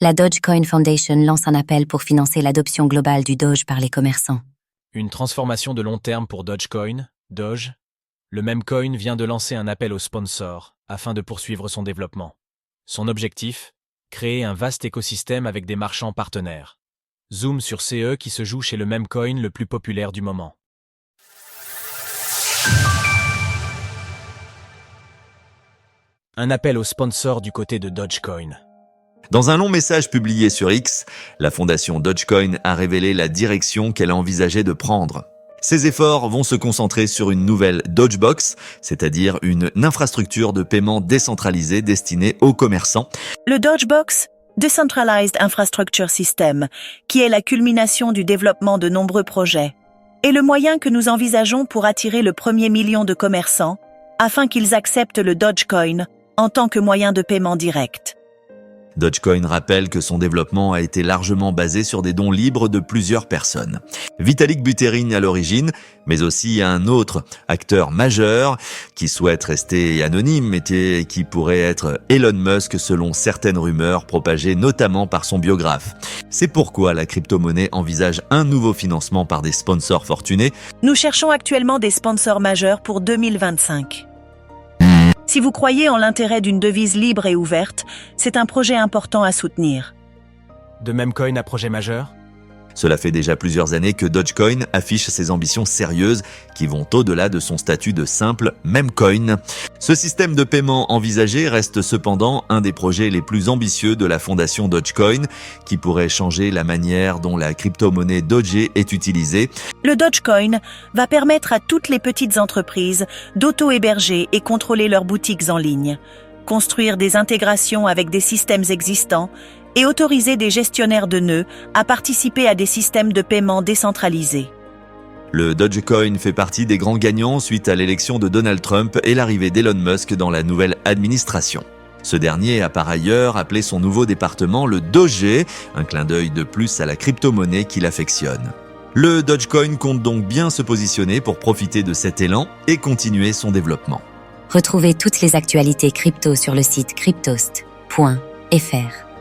La Dogecoin Foundation lance un appel pour financer l'adoption globale du Doge par les commerçants. Une transformation de long terme pour Dogecoin, Doge. Le même coin vient de lancer un appel aux sponsors afin de poursuivre son développement. Son objectif, créer un vaste écosystème avec des marchands partenaires. Zoom sur CE qui se joue chez le même coin le plus populaire du moment. Un appel aux sponsors du côté de Dogecoin. Dans un long message publié sur X, la fondation Dogecoin a révélé la direction qu'elle envisageait de prendre. Ses efforts vont se concentrer sur une nouvelle Dogebox, c'est-à-dire une infrastructure de paiement décentralisée destinée aux commerçants. Le Dogebox, Decentralized Infrastructure System, qui est la culmination du développement de nombreux projets, est le moyen que nous envisageons pour attirer le premier million de commerçants, afin qu'ils acceptent le Dogecoin en tant que moyen de paiement direct. Dogecoin rappelle que son développement a été largement basé sur des dons libres de plusieurs personnes. Vitalik Buterin à l'origine, mais aussi un autre acteur majeur qui souhaite rester anonyme et qui pourrait être Elon Musk selon certaines rumeurs propagées notamment par son biographe. C'est pourquoi la crypto-monnaie envisage un nouveau financement par des sponsors fortunés. Nous cherchons actuellement des sponsors majeurs pour 2025. Si vous croyez en l'intérêt d'une devise libre et ouverte, c'est un projet important à soutenir. De même coin à projet majeur? Cela fait déjà plusieurs années que Dogecoin affiche ses ambitions sérieuses qui vont au-delà de son statut de simple meme coin. Ce système de paiement envisagé reste cependant un des projets les plus ambitieux de la fondation Dogecoin qui pourrait changer la manière dont la crypto-monnaie Doge est utilisée. Le Dogecoin va permettre à toutes les petites entreprises d'auto-héberger et contrôler leurs boutiques en ligne, construire des intégrations avec des systèmes existants et autoriser des gestionnaires de nœuds à participer à des systèmes de paiement décentralisés. Le Dogecoin fait partie des grands gagnants suite à l'élection de Donald Trump et l'arrivée d'Elon Musk dans la nouvelle administration. Ce dernier a par ailleurs appelé son nouveau département le Doge, un clin d'œil de plus à la crypto-monnaie qu'il affectionne. Le Dogecoin compte donc bien se positionner pour profiter de cet élan et continuer son développement. Retrouvez toutes les actualités crypto sur le site cryptost.fr.